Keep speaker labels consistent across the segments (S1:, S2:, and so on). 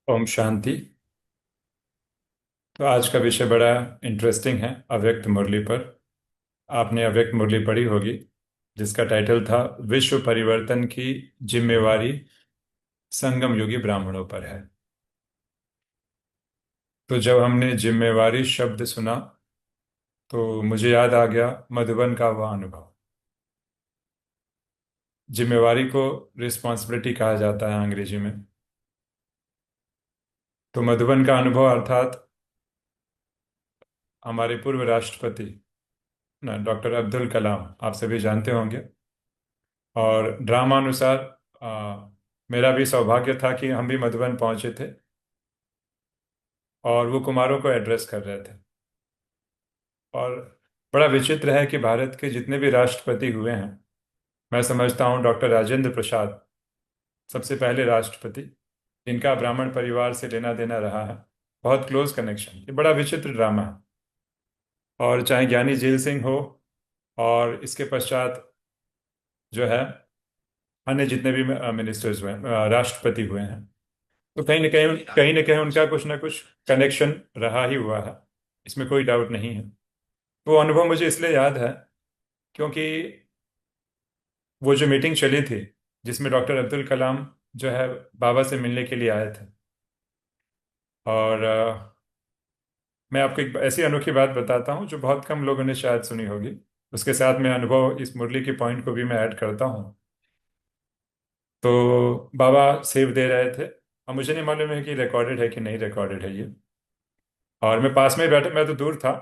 S1: ओम शांति। तो आज का विषय बड़ा इंटरेस्टिंग है, अव्यक्त मुरली पर। आपने अव्यक्त मुरली पढ़ी होगी, जिसका टाइटल था विश्व परिवर्तन की जिम्मेवारी संगम युगी ब्राह्मणों पर है। तो जब हमने जिम्मेवारी शब्द सुना तो मुझे याद आ गया मधुबन का वह अनुभव। जिम्मेवारी को रिस्पॉन्सिबिलिटी कहा जाता है अंग्रेजी में। तो मधुबन का अनुभव अर्थात हमारे पूर्व राष्ट्रपति ना डॉक्टर अब्दुल कलाम, आप सभी जानते होंगे। और ड्रामानुसार मेरा भी सौभाग्य था कि हम भी मधुबन पहुंचे थे और वो कुमारों को एड्रेस कर रहे थे। और बड़ा विचित्र है कि भारत के जितने भी राष्ट्रपति हुए हैं, मैं समझता हूँ डॉक्टर राजेंद्र प्रसाद सबसे पहले राष्ट्रपति, इनका ब्राह्मण परिवार से लेना देना रहा है, बहुत क्लोज कनेक्शन। ये बड़ा विचित्र ड्रामा है। और चाहे ज्ञानी जेल सिंह हो और इसके पश्चात जो है अन्य जितने भी मिनिस्टर्स हुए राष्ट्रपति हुए हैं, तो कहीं ना कहीं उनका कुछ ना कुछ कनेक्शन रहा ही हुआ है। इसमें कोई डाउट नहीं है। वो अनुभव मुझे इसलिए याद है क्योंकि वो जो मीटिंग चली थी जिसमें डॉक्टर अब्दुल कलाम जो है बाबा से मिलने के लिए आए थे। और मैं आपको एक ऐसी अनोखी बात बताता हूँ जो बहुत कम लोगों ने शायद सुनी होगी। उसके साथ में अनुभव इस मुरली के पॉइंट को भी मैं ऐड करता हूँ। तो बाबा सेव दे रहे थे, अब मुझे नहीं मालूम है कि रिकॉर्डेड है कि नहीं रिकॉर्डेड है ये। और मैं पास में ही बैठा, मैं तो दूर था।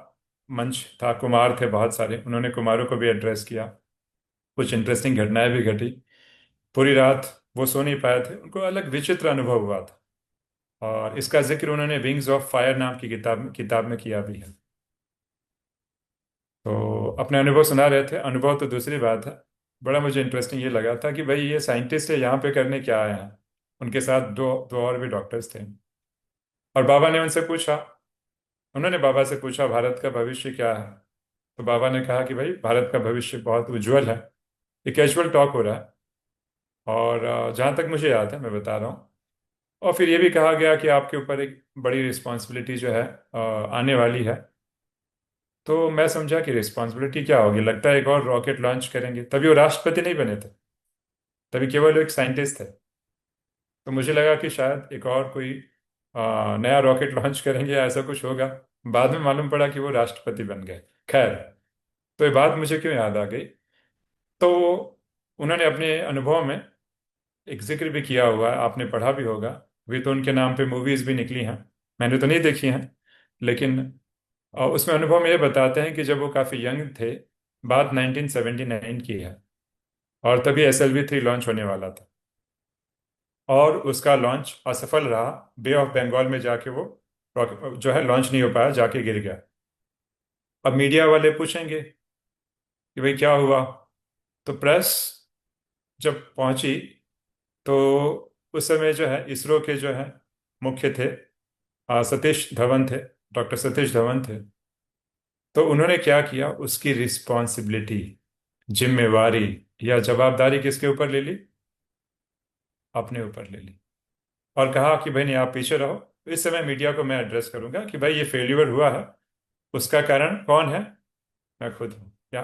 S1: मंच था, कुमार थे बहुत सारे, उन्होंने कुमारों को भी एड्रेस किया। कुछ इंटरेस्टिंग घटनाएं भी घटी। पूरी रात वो सो नहीं पाए थे, उनको अलग विचित्र अनुभव हुआ था। और इसका जिक्र उन्होंने विंग्स ऑफ फायर नाम की किताब में किया भी है। तो अपने अनुभव सुना रहे थे, अनुभव तो दूसरी बात है। बड़ा मुझे इंटरेस्टिंग ये लगा था कि भाई ये साइंटिस्ट है, यहाँ पे करने क्या आए हैं। उनके साथ दो दो और भी डॉक्टर्स थे। और बाबा ने उनसे पूछा, उन्होंने बाबा से पूछा भारत का भविष्य क्या है। तो बाबा ने कहा कि भाई भारत का भविष्य बहुत उज्जवल है। ये कैजुअल टॉक हो रहा है। और जहाँ तक मुझे याद है मैं बता रहा हूँ। और फिर ये भी कहा गया कि आपके ऊपर एक बड़ी रिस्पॉन्सिबिलिटी जो है आने वाली है। तो मैं समझा कि रिस्पॉन्सिबिलिटी क्या होगी, लगता है एक और रॉकेट लॉन्च करेंगे। तभी वो राष्ट्रपति नहीं बने थे, तभी केवल एक साइंटिस्ट थे। तो मुझे लगा कि शायद एक और कोई नया रॉकेट लॉन्च करेंगे या ऐसा कुछ होगा। बाद में मालूम पड़ा कि वो राष्ट्रपति बन गए। खैर, तो ये बात मुझे क्यों याद आ गई। तो उन्होंने अपने अनुभव में एक जिक्र भी किया हुआ है, आपने पढ़ा भी होगा। अभी तो उनके नाम पे मूवीज भी निकली हैं, मैंने तो नहीं देखी हैं। लेकिन उसमें अनुभव में ये बताते हैं कि जब वो काफ़ी यंग थे, बात 1979 की है, और तभी SLV-3 लॉन्च होने वाला था। और उसका लॉन्च असफल रहा। बे ऑफ बंगाल में जाके वो जो है लॉन्च नहीं हो पाया, जाके गिर गया। अब मीडिया वाले पूछेंगे कि भाई क्या हुआ। तो प्रेस जब पहुंची तो उस समय जो है इसरो के जो है मुख्य थे, सतीश धवन थे, डॉक्टर सतीश धवन थे। तो उन्होंने क्या किया, उसकी रिस्पॉन्सिबिलिटी, जिम्मेवारी या जवाबदारी किसके ऊपर ले ली, अपने ऊपर ले ली। और कहा कि भाई नहीं, आप पीछे रहो, इस समय मीडिया को मैं एड्रेस करूंगा कि भाई ये फेल्यूर हुआ है, उसका कारण कौन है, मैं खुद हूँ क्या।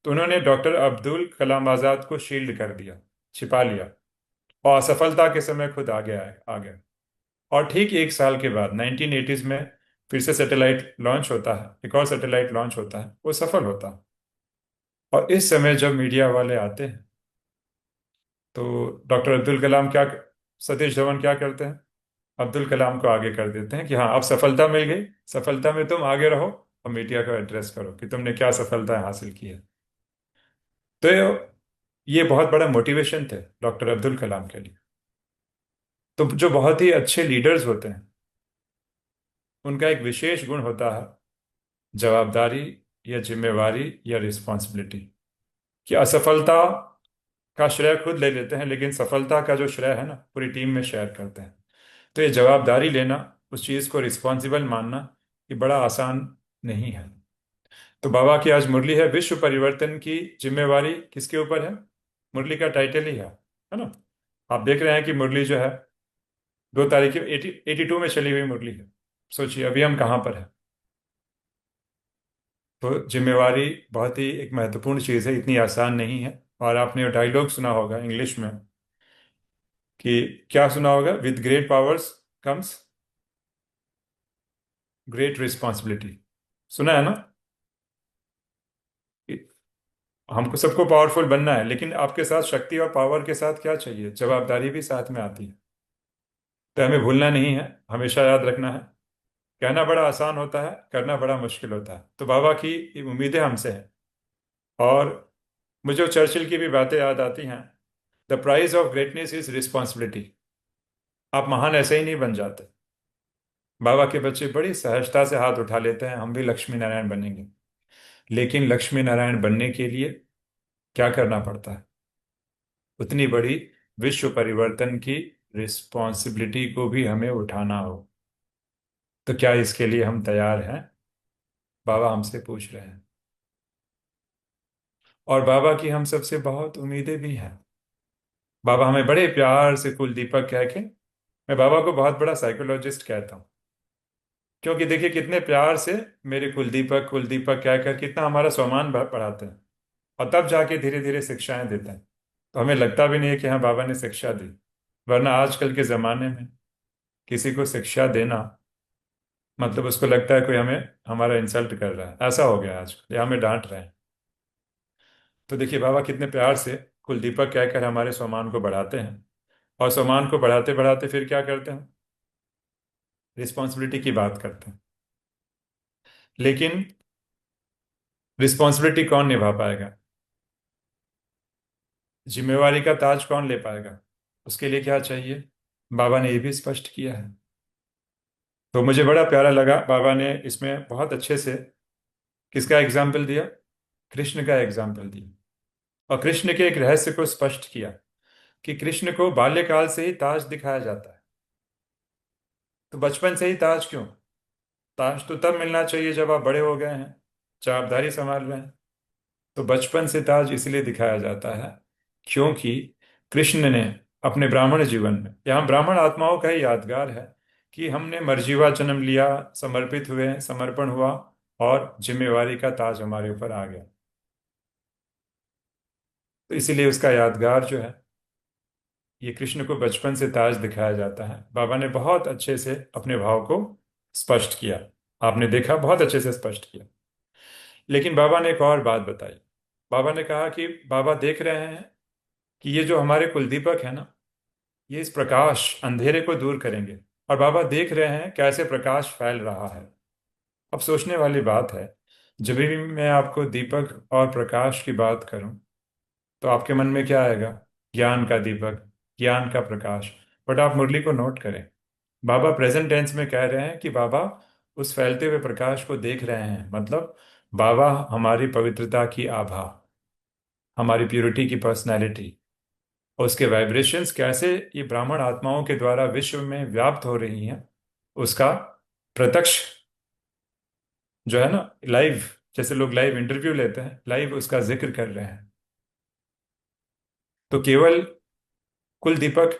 S1: तो उन्होंने डॉक्टर अब्दुल कलाम आजाद को शील्ड कर दिया, छिपा लिया। और असफलता के समय खुद आगे आए, आ गए। और ठीक एक साल के बाद 1980s में फिर से सैटेलाइट लॉन्च होता है, एक और सैटेलाइट लॉन्च होता है, वो सफल होता है। और इस समय जब मीडिया वाले आते हैं तो डॉक्टर अब्दुल कलाम क्या, सतीश धवन क्या करते हैं, अब्दुल कलाम को आगे कर देते हैं कि हाँ अब सफलता मिल गई, सफलता में तुम आगे रहो और मीडिया को एड्रेस करो कि तुमने क्या सफलता हासिल की है। तो ये बहुत बड़ा मोटिवेशन थे डॉक्टर अब्दुल कलाम के लिए। तो जो बहुत ही अच्छे लीडर्स होते हैं, उनका एक विशेष गुण होता है जवाबदारी या जिम्मेवारी या रिस्पॉन्सिबिलिटी। कि असफलता का श्रेय खुद ले लेते हैं, लेकिन सफलता का जो श्रेय है ना पूरी टीम में शेयर करते हैं। तो ये जवाबदारी लेना, उस चीज़ को रिस्पॉन्सिबल मानना, ये बड़ा आसान नहीं है। तो बाबा की आज मुरली है विश्व परिवर्तन की जिम्मेवारी किसके ऊपर है। मुरली का टाइटल ही है ना। आप देख रहे हैं कि मुरली जो है 2 तारीख की 82 में चली हुई मुरली है। सोचिए अभी हम कहाँ पर हैं। तो जिम्मेवारी बहुत ही एक महत्वपूर्ण चीज़ है, इतनी आसान नहीं है। और आपने डायलॉग सुना होगा इंग्लिश में कि, क्या सुना होगा, with great powers comes great responsibility. सुना है ना? कि हमको सबको पावरफुल बनना है, लेकिन आपके साथ शक्ति और पावर के साथ क्या चाहिए, जवाबदारी भी साथ में आती है। तो हमें भूलना नहीं है, हमेशा याद रखना है। कहना बड़ा आसान होता है, करना बड़ा मुश्किल होता है। तो बाबा की उम्मीदें हमसे हैं। और मुझे चर्चिल की भी बातें याद आती हैं। The price of greatness is responsibility. आप महान ऐसे ही नहीं बन जाते। बाबा के बच्चे बड़ी सहजता से हाथ उठा लेते हैं, हम भी लक्ष्मी नारायण बनेंगे। लेकिन लक्ष्मी नारायण बनने के लिए क्या करना पड़ता है? उतनी बड़ी विश्व परिवर्तन की रिस्पॉन्सिबिलिटी को भी हमें उठाना हो। तो क्या इसके लिए हम तैयार हैं? बाबा हमसे पूछ रहे हैं। और बाबा की हम सबसे बहुत उम्मीदें भी हैं। बाबा हमें बड़े प्यार से कुलदीपक कह के, मैं बाबा को बहुत बड़ा साइकोलॉजिस्ट कहता हूँ, क्योंकि देखिए कितने प्यार से मेरे कुलदीपक कुलदीपक कहकर कितना हमारा सम्मान बढ़ाते हैं। और तब जाके धीरे धीरे शिक्षाएं देते हैं। तो हमें लगता भी नहीं है कि हाँ बाबा ने शिक्षा दी। वरना आजकल के ज़माने में किसी को शिक्षा देना मतलब उसको लगता है कोई हमें हमारा इंसल्ट कर रहा है, ऐसा हो गया आजकल, या हमें डांट रहे हैं। तो देखिए बाबा कितने प्यार से कुलदीपक कहकर हमारे सम्मान को बढ़ाते हैं। और सम्मान को बढ़ाते बढ़ाते फिर क्या करते हैं? रिस्पॉन्सिबिलिटी की बात करते हैं। लेकिन रिस्पॉन्सिबिलिटी कौन निभा पाएगा? जिम्मेवारी का ताज कौन ले पाएगा? उसके लिए क्या चाहिए? बाबा ने ये भी स्पष्ट किया है। तो मुझे बड़ा प्यारा लगा, बाबा ने इसमें बहुत अच्छे से किसका एग्जाम्पल दिया? कृष्ण का एग्जाम्पल दिया। और कृष्ण के एक रहस्य को स्पष्ट किया कि कृष्ण को बाल्यकाल से ही ताज दिखाया जाता है। तो बचपन से ही ताज क्यों? ताज तो तब मिलना चाहिए जब आप बड़े हो गए हैं, जवाबदारी संभाल रहे हैं। तो बचपन से ताज इसलिए दिखाया जाता है क्योंकि कृष्ण ने अपने ब्राह्मण जीवन में, यहाँ ब्राह्मण आत्माओं का ही यादगार है कि हमने मर्जीवा जन्म लिया, समर्पित हुए, समर्पण हुआ, और जिम्मेवारी का ताज हमारे ऊपर आ गया। तो इसीलिए उसका यादगार जो है, ये कृष्ण को बचपन से ताज दिखाया जाता है। बाबा ने बहुत अच्छे से अपने भाव को स्पष्ट किया। आपने देखा, बहुत अच्छे से स्पष्ट किया। लेकिन बाबा ने एक और बात बताई। बाबा ने कहा कि बाबा देख रहे हैं कि ये जो हमारे कुलदीपक है ना, ये इस प्रकाश अंधेरे को दूर करेंगे। और बाबा देख रहे हैं कैसे प्रकाश फैल रहा है। अब सोचने वाली बात है, जब भी मैं आपको दीपक और प्रकाश की बात करूं तो आपके मन में क्या आएगा? ज्ञान का दीपक, ज्ञान का प्रकाश। बट आप मुरली को नोट करें, बाबा प्रेजेंट टेंस में कह रहे हैं कि बाबा उस फैलते हुए प्रकाश को देख रहे हैं। मतलब बाबा हमारी पवित्रता की आभा, हमारी प्यूरिटी की पर्सनैलिटी, उसके वाइब्रेशंस कैसे ये ब्राह्मण आत्माओं के द्वारा विश्व में व्याप्त हो रही हैं, उसका प्रत्यक्ष जो है ना, लाइव, जैसे लोग लाइव इंटरव्यू लेते हैं, लाइव उसका जिक्र कर रहे हैं। तो केवल कुल दीपक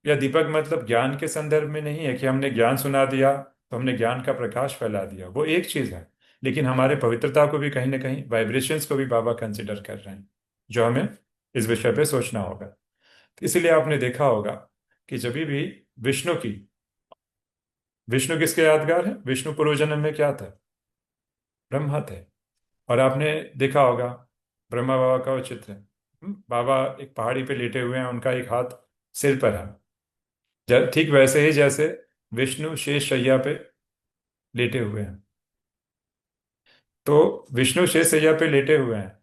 S1: या दीपक मतलब ज्ञान के संदर्भ में नहीं है कि हमने ज्ञान सुना दिया तो हमने ज्ञान का प्रकाश फैला दिया, वो एक चीज है। लेकिन हमारे पवित्रता को भी कहीं ना कहीं, वाइब्रेशंस को भी बाबा कंसिडर कर रहे हैं, जो हमें इस विषय पे सोचना होगा। तो इसीलिए आपने देखा होगा कि जब भी विष्णु की, विष्णु किसके यादगार है? विष्णु पूर्व जन्म में क्या था? ब्रह्मा थे। और आपने देखा होगा ब्रह्मा बाबा का वो चित्र है। बाबा एक पहाड़ी पे लेटे हुए हैं, उनका एक हाथ सिर पर है। ठीक वैसे ही जैसे विष्णु शेष शैया पे लेटे हुए हैं। तो विष्णु शेष शैया पे लेटे हुए हैं,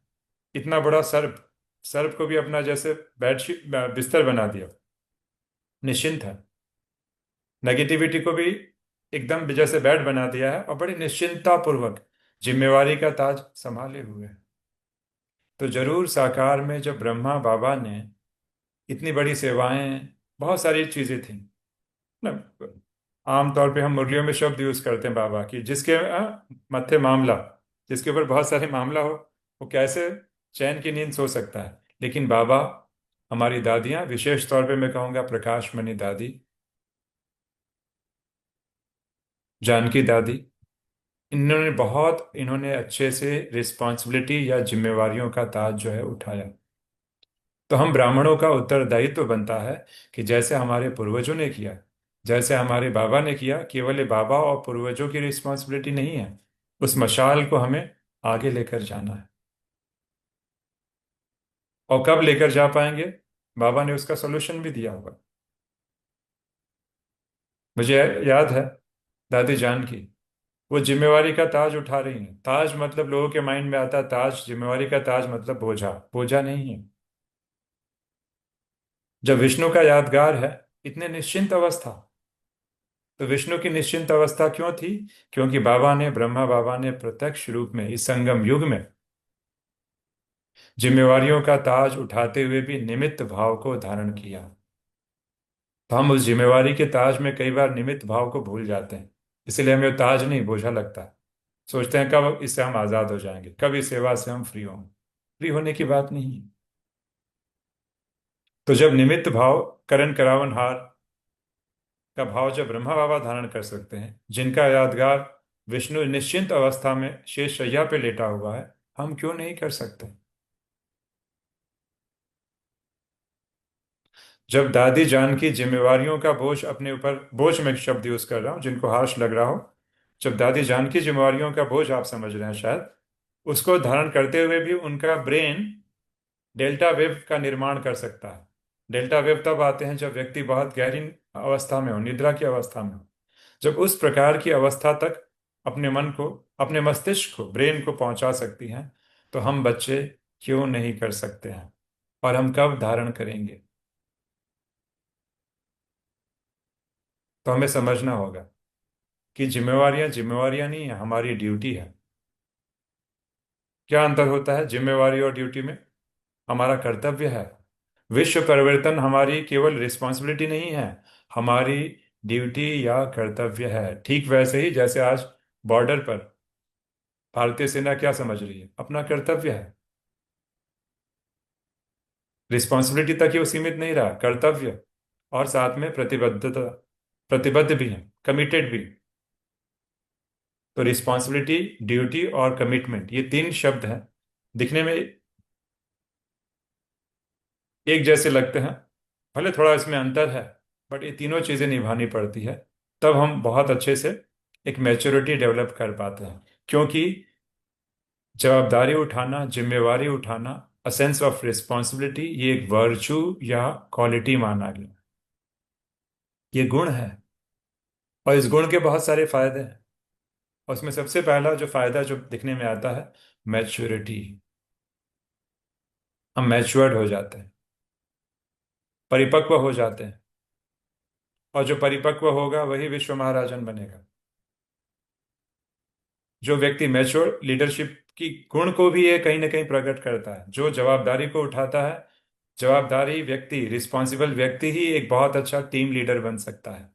S1: इतना बड़ा सर्प, सर्प को भी अपना जैसे बेडशीट बिस्तर बना दिया, निश्चिंत है। नेगेटिविटी को भी एकदम जैसे बेड बना दिया है, और बड़ी निश्चिंतता पूर्वक जिम्मेवारी का ताज संभाले हुए हैं। तो जरूर साकार में जब ब्रह्मा बाबा ने इतनी बड़ी सेवाएं, बहुत सारी चीजें थी ना। आमतौर पे हम मुरलियों में शब्द यूज करते हैं बाबा की, जिसके मत्थे मामला, जिसके ऊपर बहुत सारे मामला हो, वो कैसे चैन की नींद सो सकता है। लेकिन बाबा, हमारी दादियाँ, विशेष तौर पे मैं कहूँगा प्रकाश मणि दादी, जानकी दादी, इन्होंने अच्छे से रिस्पॉन्सिबिलिटी या जिम्मेवारियों का ताज जो है उठाया। तो हम ब्राह्मणों का उत्तरदायित्व तो बनता है कि जैसे हमारे पूर्वजों ने किया, जैसे हमारे बाबा ने किया, केवल ये बाबा और पूर्वजों की रिस्पॉन्सिबिलिटी नहीं है, उस मशाल को हमें आगे लेकर जाना है। और कब लेकर जा पाएंगे? बाबा ने उसका सोल्यूशन भी दिया होगा। मुझे याद है दादी जानकी, वो जिम्मेवारी का ताज उठा रही हैं। ताज मतलब लोगों के माइंड में आता है ताज, जिम्मेवारी का ताज मतलब बोझा। बोझा नहीं है। जब विष्णु का यादगार है, इतने निश्चिंत अवस्था। तो विष्णु की निश्चिंत अवस्था क्यों थी? क्योंकि ब्रह्मा बाबा ने प्रत्यक्ष रूप में इस संगम युग में जिम्मेवारियों का ताज उठाते हुए भी निमित्त भाव को धारण किया। तो हम उस जिम्मेवारी के ताज में कई बार निमित्त भाव को भूल जाते हैं। इसलिए हमें वो ताज नहीं, बोझा लगता है। सोचते हैं कब इससे हम आजाद हो जाएंगे, कब इस सेवा से हम फ्री होंगे। फ्री होने की बात नहीं है। तो जब निमित्त भाव, करण करावन हार का भाव जब ब्रह्मा बाबा धारण कर सकते हैं, जिनका यादगार विष्णु निश्चिंत अवस्था में शेष शैया पे लेटा हुआ है, हम क्यों नहीं कर सकते? जब दादी जानकी जिम्मेवारियों का बोझ अपने ऊपर, बोझ में एक शब्द यूज कर रहा हूं जिनको हार्श लग रहा हो, जब दादी जानकी जिम्मेवारियों का बोझ आप समझ रहे हैं शायद, उसको धारण करते हुए भी उनका ब्रेन डेल्टा वेव का निर्माण कर सकता है। डेल्टा वेव तब आते हैं जब व्यक्ति बहुत गहरी अवस्था में हो, निद्रा की अवस्था में हो। जब उस प्रकार की अवस्था तक अपने मन को, अपने मस्तिष्क को, ब्रेन को पहुंचा सकती हैं, तो हम बच्चे क्यों नहीं कर सकते हैं? और हम कब धारण करेंगे? तो हमें समझना होगा कि जिम्मेवारियां जिम्मेवारियां नहीं है, हमारी ड्यूटी है। क्या अंतर होता है जिम्मेवारी और ड्यूटी में? हमारा कर्तव्य है। विश्व परिवर्तन हमारी केवल रिस्पॉन्सिबिलिटी नहीं है, हमारी ड्यूटी या कर्तव्य है। ठीक वैसे ही जैसे आज बॉर्डर पर भारतीय सेना क्या समझ रही है? अपना कर्तव्य है। रिस्पॉन्सिबिलिटी तक ही वो सीमित नहीं रहा, कर्तव्य और साथ में प्रतिबद्धता, प्रतिबद्ध भी है, कमिटेड भी। तो रिस्पॉन्सिबिलिटी, ड्यूटी और कमिटमेंट, ये तीन शब्द हैं, दिखने में एक जैसे लगते हैं, भले थोड़ा इसमें अंतर है, बट ये तीनों चीजें निभानी पड़ती है। तब हम बहुत अच्छे से एक मैच्योरिटी डेवलप कर पाते हैं। क्योंकि जवाबदारी उठाना, जिम्मेवारी उठाना, अ सेंस ऑफ रिस्पॉन्सिबिलिटी, ये एक वर्चू या क्वालिटी माना गया। ये गुण है, और इस गुण के बहुत सारे फायदे हैं। और उसमें सबसे पहला जो फायदा जो दिखने में आता है, मैच्योरिटी। हम मैच्योर्ड हो जाते हैं, परिपक्व हो जाते हैं। और जो परिपक्व होगा वही विश्व महाराजन बनेगा। जो व्यक्ति मैच्योर लीडरशिप की गुण को भी ये कहीं ना कहीं प्रकट करता है, जो जवाबदारी को उठाता है, जवाबदारी व्यक्ति, रिस्पॉन्सिबल व्यक्ति ही एक बहुत अच्छा टीम लीडर बन सकता है।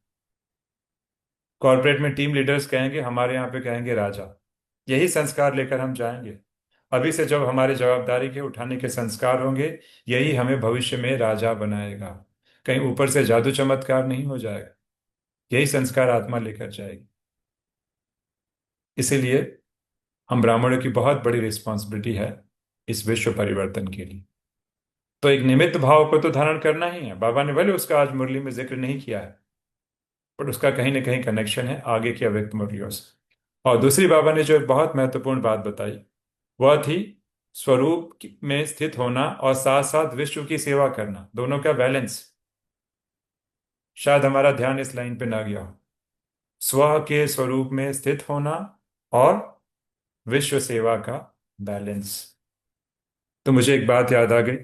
S1: कॉर्पोरेट में टीम लीडर्स कहेंगे, हमारे यहाँ पे कहेंगे राजा। यही संस्कार लेकर हम जाएंगे। अभी से जब हमारे जवाबदारी के उठाने के संस्कार होंगे, यही हमें भविष्य में राजा बनाएगा। कहीं ऊपर से जादू चमत्कार नहीं हो जाएगा, यही संस्कार आत्मा लेकर जाएगी। इसीलिए हम ब्राह्मणों की बहुत बड़ी रिस्पॉन्सिबिलिटी है इस विश्व परिवर्तन के लिए। तो एक निमित्त भाव को तो धारण करना ही है। बाबा ने भले उसका आज मुरली में जिक्र नहीं किया है, पर उसका कहीं ना कहीं कनेक्शन है आगे की अव्यक्त मुरलियों से। और दूसरी बाबा ने जो एक बहुत महत्वपूर्ण बात बताई, वह थी में स्थित होना और साथ साथ विश्व की सेवा करना, दोनों का बैलेंस। शायद हमारा ध्यान इस लाइन पे ना गया हो। स्व के स्वरूप में स्थित होना और विश्व सेवा का बैलेंस। तो मुझे एक बात याद आ गई,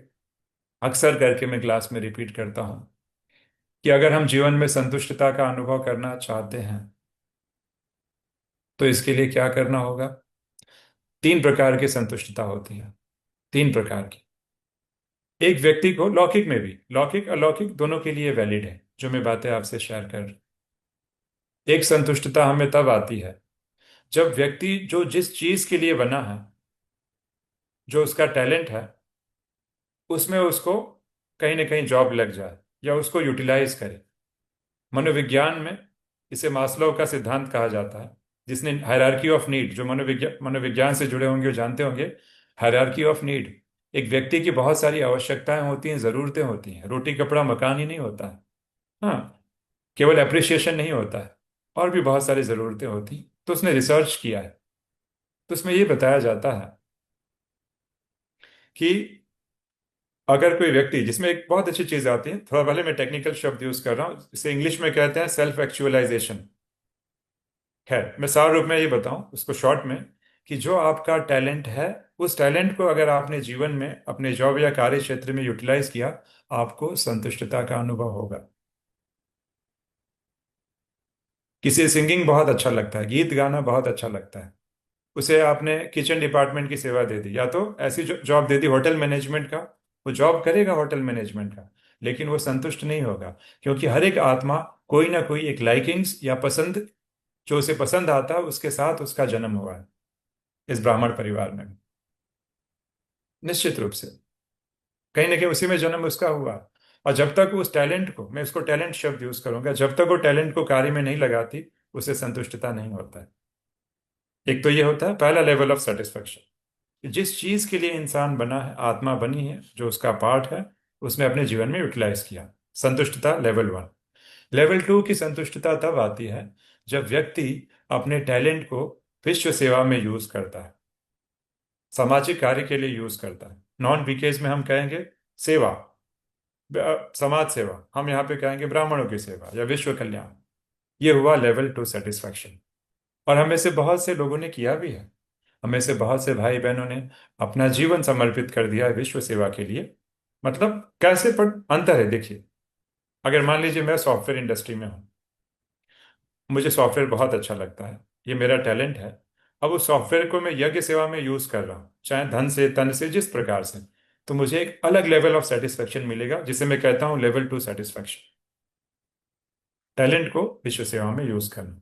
S1: अक्सर करके मैं क्लास में रिपीट करता हूं, कि अगर हम जीवन में संतुष्टता का अनुभव करना चाहते हैं, तो इसके लिए क्या करना होगा? तीन प्रकार की संतुष्टता होती है, तीन प्रकार की। एक व्यक्ति को, लौकिक में भी, लौकिक अलौकिक दोनों के लिए वैलिड है जो मैं बातें आपसे शेयर कर। एक संतुष्टता हमें तब आती है जब व्यक्ति जो जिस चीज के लिए बना है, जो उसका टैलेंट है, उसमें उसको कहीं ना कहीं जॉब लग जाए या उसको यूटिलाइज करे। मनोविज्ञान में इसे मास्लो का सिद्धांत कहा जाता है, जिसने हायरार्की ऑफ नीड, जो मनोविज्ञान से जुड़े होंगे वो जानते होंगे। हायरार्की ऑफ नीड, एक व्यक्ति की बहुत सारी आवश्यकताएं होती हैं, ज़रूरतें होती हैं, रोटी कपड़ा मकान ही नहीं होता है। हाँ, केवल अप्रिसिएशन नहीं होता है, और भी बहुत सारी ज़रूरतें होती हैं। तो उसने रिसर्च किया है, तो उसमें ये बताया जाता है कि अगर कोई व्यक्ति, जिसमें एक बहुत अच्छी चीज़ आती है, थोड़ा पहले मैं टेक्निकल शब्द यूज़ कर रहा हूँ, इसे इंग्लिश में कहते हैं सेल्फ एक्चुअलाइजेशन। खैर, मैं सार रूप में ये बताऊं उसको शॉर्ट में, कि जो आपका टैलेंट है, उस टैलेंट को अगर आपने जीवन में अपने जॉब या कार्य क्षेत्र में यूटिलाइज किया, आपको संतुष्टता का अनुभव होगा। किसी सिंगिंग बहुत अच्छा लगता है, गीत गाना बहुत अच्छा लगता है, उसे आपने किचन डिपार्टमेंट की सेवा दे दी, या तो ऐसी जॉब दे दी होटल मैनेजमेंट का, वो जॉब करेगा होटल मैनेजमेंट का, लेकिन वो संतुष्ट नहीं होगा। क्योंकि हर एक आत्मा कोई ना कोई एक लाइकिंग्स या पसंद, जो उसे पसंद आता है उसके साथ उसका जन्म हुआ है, इस ब्राह्मण परिवार में। निश्चित रूप से कहीं ना कहीं उसी में जन्म उसका हुआ। और जब तक उस टैलेंट को, मैं उसको टैलेंट शब्द यूज करूंगा, जब तक वो टैलेंट को कार्य में नहीं लगाती, उसे संतुष्टता नहीं होता है। एक तो ये होता है पहला लेवल ऑफ सेटिस्फेक्शन, जिस चीज के लिए इंसान बना है, आत्मा बनी है, जो उसका पार्ट है, उसने अपने जीवन में यूटिलाइज किया। संतुष्टता लेवल वन। लेवल टू की संतुष्टता तब आती है जब व्यक्ति अपने टैलेंट को विश्व सेवा में यूज करता है, सामाजिक कार्य के लिए यूज करता है। नॉन बीकेज में हम कहेंगे सेवा, समाज सेवा, हम यहाँ पे कहेंगे ब्राह्मणों की सेवा या विश्व कल्याण। ये हुआ लेवल टू सेटिस्फैक्शन। और हमें से बहुत से लोगों ने किया भी है, हमें से बहुत से भाई बहनों ने अपना जीवन समर्पित कर दिया है विश्व सेवा के लिए। मतलब कैसे, पर अंतर है देखिए। अगर मान लीजिए मैं सॉफ्टवेयर इंडस्ट्री में हूँ, मुझे सॉफ्टवेयर बहुत अच्छा लगता है, ये मेरा टैलेंट है। अब उस सॉफ्टवेयर को मैं यज्ञ सेवा में यूज कर रहा हूँ, चाहे धन से तन से जिस प्रकार से, तो मुझे एक अलग लेवल ऑफ सेटिस्फेक्शन मिलेगा, जिसे मैं कहता हूँ लेवल टू सेटिस्फेक्शन, टैलेंट को विश्व सेवा में यूज करना।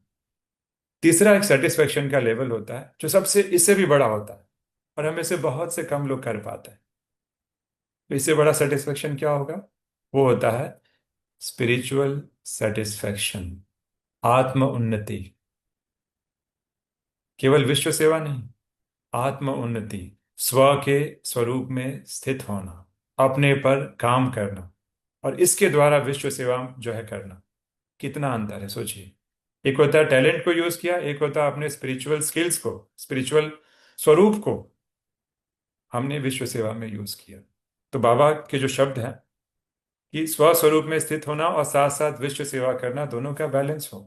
S1: तीसरा एक सेटिस्फेक्शन का लेवल होता है जो सबसे इससे भी बड़ा होता है, और हमें से बहुत से कम लोग कर पाते हैं। तो इससे बड़ा सेटिस्फेक्शन क्या होगा? वो होता है स्पिरिचुअल सेटिस्फेक्शन, आत्म उन्नति। केवल विश्व सेवा नहीं, आत्म उन्नति, स्व के स्वरूप में स्थित होना, अपने पर काम करना, और इसके द्वारा विश्व सेवा जो है करना। कितना अंतर है सोचिए। एक होता है टैलेंट को यूज किया, एक होता है अपने स्पिरिचुअल स्किल्स को, स्पिरिचुअल स्वरूप को हमने विश्व सेवा में यूज किया। तो बाबा के जो शब्द हैं कि स्वस्वरूप में स्थित होना और साथ साथ विश्व सेवा करना, दोनों का बैलेंस हो।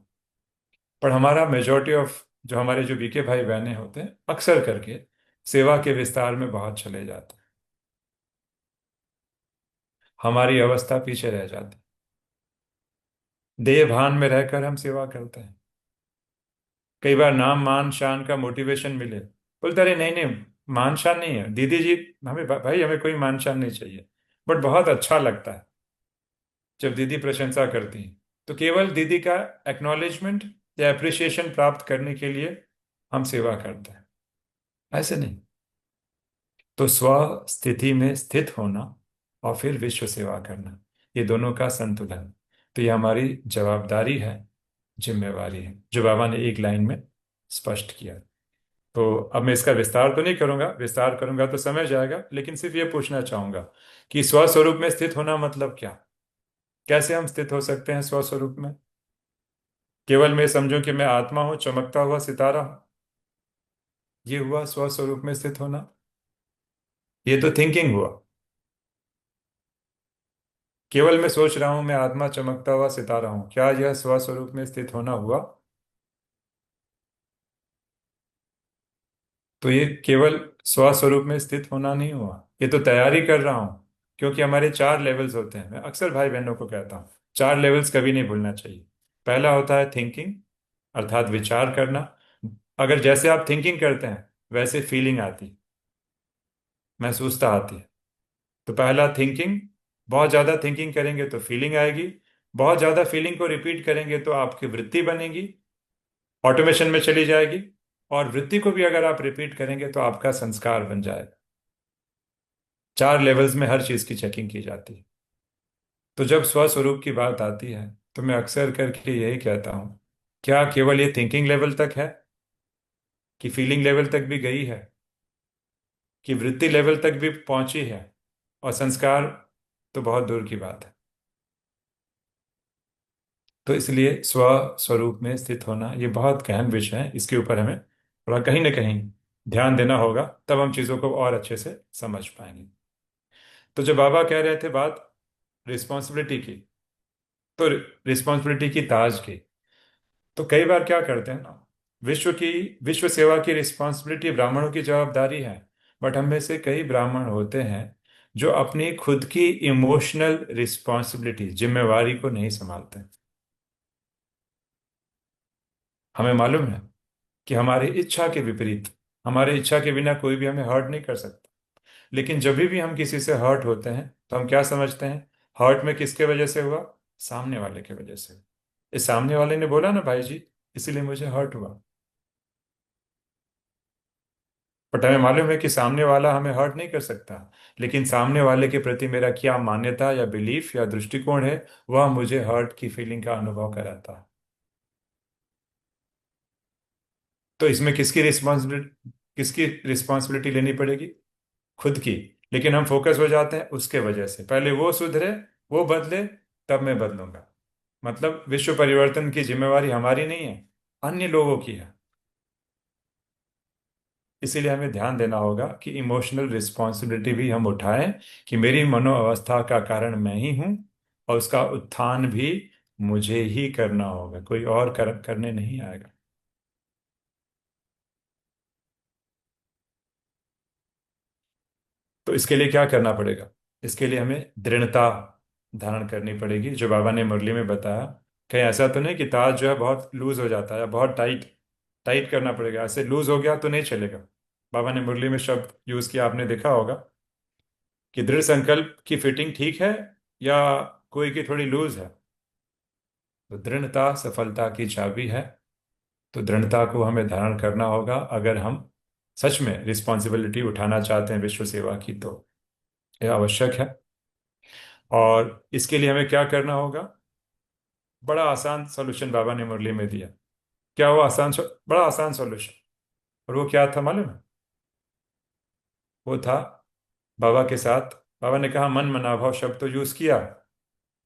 S1: पर हमारा मेजोरिटी ऑफ जो हमारे जो बीके भाई बहने होते हैं, अक्सर करके सेवा के विस्तार में बहुत चले जाते हैं, हमारी अवस्था पीछे रह जाती है। देह भान में रहकर हम सेवा करते हैं, कई बार नाम मान शान का मोटिवेशन मिले, बोलते अरे नहीं नहीं, मान शान नहीं है दीदी जी, हमें भाई हमें कोई मान शान नहीं चाहिए। बट बहुत अच्छा लगता है जब दीदी प्रशंसा करती हैं, तो केवल दीदी का एक्नॉलेजमेंट या अप्रिसिएशन प्राप्त करने के लिए हम सेवा करते हैं, ऐसे नहीं। तो स्व स्थिति में स्थित होना और फिर विश्व सेवा करना, ये दोनों का संतुलन, तो ये हमारी जवाबदारी है, जिम्मेवारी है, जो बाबा ने एक लाइन में स्पष्ट किया। तो अब मैं इसका विस्तार तो नहीं करूंगा, विस्तार करूंगा तो समय जाएगा, लेकिन सिर्फ ये पूछना चाहूंगा कि स्वस्वरूप में स्थित होना मतलब क्या? कैसे हम स्थित हो सकते हैं स्वस्वरूप में? केवल मैं समझूं कि मैं आत्मा हूं, चमकता हुआ सितारा हूं, ये हुआ स्वस्वरूप में स्थित होना? ये तो थिंकिंग हुआ। केवल मैं सोच रहा हूं मैं आत्मा चमकता हुआ सितारा हूं, क्या यह स्वस्वरूप में स्थित होना हुआ? तो ये केवल स्वस्वरूप में स्थित होना नहीं हुआ, ये तो तैयारी कर रहा हूं। क्योंकि हमारे चार लेवल्स होते हैं, मैं अक्सर भाई बहनों को कहता हूं, चार लेवल्स कभी नहीं भूलना चाहिए। पहला होता है थिंकिंग, अर्थात विचार करना। अगर जैसे आप थिंकिंग करते हैं वैसे फीलिंग आती, महसूसता आती है। तो पहला थिंकिंग, बहुत ज़्यादा थिंकिंग करेंगे तो फीलिंग आएगी, बहुत ज़्यादा फीलिंग को रिपीट करेंगे तो आपकी वृत्ति बनेगी, ऑटोमेशन में चली जाएगी, और वृत्ति को भी अगर आप रिपीट करेंगे तो आपका संस्कार बन जाएगा। चार लेवल्स में हर चीज़ की चेकिंग की जाती है। तो जब स्वस्वरूप की बात आती है तो मैं अक्सर करके यही कहता हूँ क्या केवल ये थिंकिंग लेवल तक है, कि फीलिंग लेवल तक भी गई है, कि वृत्ति लेवल तक भी पहुंची है, और संस्कार तो बहुत दूर की बात है। तो इसलिए स्व स्वरूप में स्थित होना ये बहुत गहन विषय है। इसके ऊपर हमें थोड़ा कहीं ना कहीं ध्यान देना होगा, तब हम चीज़ों को और अच्छे से समझ पाएंगे। तो जब बाबा कह रहे थे बात रिस्पॉन्सिबिलिटी की, तो रिस्पॉन्सिबिलिटी की ताज की, तो कई बार क्या करते हैं ना, विश्व की विश्व सेवा की रिस्पॉन्सिबिलिटी ब्राह्मणों की जवाबदारी है। बट हम में से कई ब्राह्मण होते हैं जो अपनी खुद की इमोशनल रिस्पॉन्सिबिलिटी, जिम्मेवारी को नहीं संभालते। हमें मालूम है कि हमारी इच्छा के विपरीत, हमारे इच्छा के बिना कोई भी हमें हर्ट नहीं कर सकता। लेकिन जब भी हम किसी से हर्ट होते हैं तो हम क्या समझते हैं, हर्ट में किसके वजह से हुआ, सामने वाले के वजह से। इस सामने वाले ने बोला ना भाई जी, इसीलिए मुझे हर्ट हुआ। बट हमें मालूम है कि सामने वाला हमें हर्ट नहीं कर सकता, लेकिन सामने वाले के प्रति मेरा क्या मान्यता या बिलीफ या दृष्टिकोण है, वह मुझे हर्ट की फीलिंग का अनुभव कराता है। तो इसमें किसकी रिस्पॉन्सिबिलिटी लेनी पड़ेगी, खुद की। लेकिन हम फोकस हो जाते हैं उसके वजह से, पहले वो सुधरे, वो बदले, तब मैं बदलूंगा। मतलब विश्व परिवर्तन की जिम्मेवारी हमारी नहीं है, अन्य लोगों की है। इसीलिए हमें ध्यान देना होगा कि इमोशनल रिस्पॉन्सिबिलिटी भी हम उठाएं, कि मेरी मनोअवस्था का कारण मैं ही हूं, और उसका उत्थान भी मुझे ही करना होगा, कोई और करने नहीं आएगा। तो इसके लिए क्या करना पड़ेगा, इसके लिए हमें दृढ़ता धारण करनी पड़ेगी, जो बाबा ने मुरली में बताया। कहीं ऐसा तो नहीं कि ताज जो है बहुत लूज हो जाता है, बहुत टाइट टाइट करना पड़ेगा, ऐसे लूज हो गया तो नहीं चलेगा। बाबा ने मुरली में शब्द यूज किया, आपने देखा होगा, कि दृढ़ संकल्प की फिटिंग ठीक है, या कोई की थोड़ी लूज है। तो दृढ़ता सफलता की चाबी है। तो दृढ़ता को हमें धारण करना होगा, अगर हम सच में रिस्पॉन्सिबिलिटी उठाना चाहते हैं विश्व सेवा की, तो यह आवश्यक है। और इसके लिए हमें क्या करना होगा, बड़ा आसान सॉल्यूशन बाबा ने मुरली में दिया। क्या वो बड़ा आसान सॉल्यूशन, और वो क्या था मालूम है, वो था बाबा के साथ, बाबा ने कहा मन मनाभाव शब्द तो यूज किया,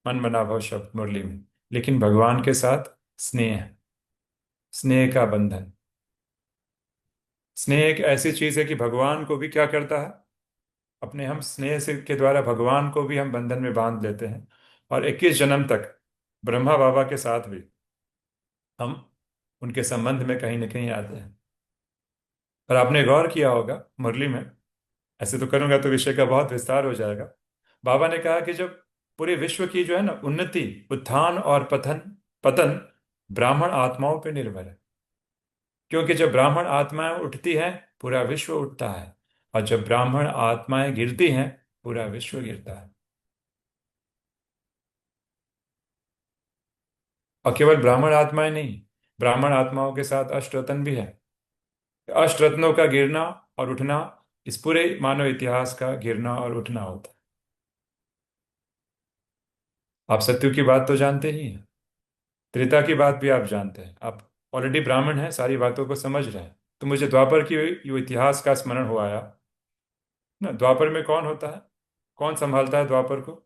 S1: मन मनाभाव शब्द मुरली में, लेकिन भगवान के साथ स्नेह, स्नेह का बंधन। स्नेह एक ऐसी चीज है कि भगवान को भी क्या करता है, अपने हम स्नेह से के द्वारा भगवान को भी हम बंधन में बांध लेते हैं। और 21 जन्म तक ब्रह्मा बाबा के साथ भी हम उनके संबंध में कहीं ना कहीं आते हैं। पर आपने गौर किया होगा मुरली में, ऐसे तो करूंगा तो विषय का बहुत विस्तार हो जाएगा। बाबा ने कहा कि जब पूरे विश्व की जो है ना उन्नति, उत्थान और पतन पतन ब्राह्मण आत्माओं पर निर्भर है। क्योंकि जब ब्राह्मण आत्माएं उठती हैं, पूरा विश्व उठता है, और जब ब्राह्मण आत्माएं गिरती हैं, पूरा विश्व गिरता है। और केवल ब्राह्मण आत्माएं नहीं, ब्राह्मण आत्माओं के साथ अष्टरत्न भी है। अष्टरत्नों का गिरना और उठना, इस पूरे मानव इतिहास का गिरना और उठना होता है। आप सत्यु की बात तो जानते ही हैं, त्रेता की बात भी आप जानते हैं, आप ऑलरेडी ब्राह्मण हैं, सारी बातों को समझ रहे हैं। तो मुझे द्वापर की यो इतिहास का स्मरण हुआ आया ना। द्वापर में कौन होता है, कौन संभालता है द्वापर को,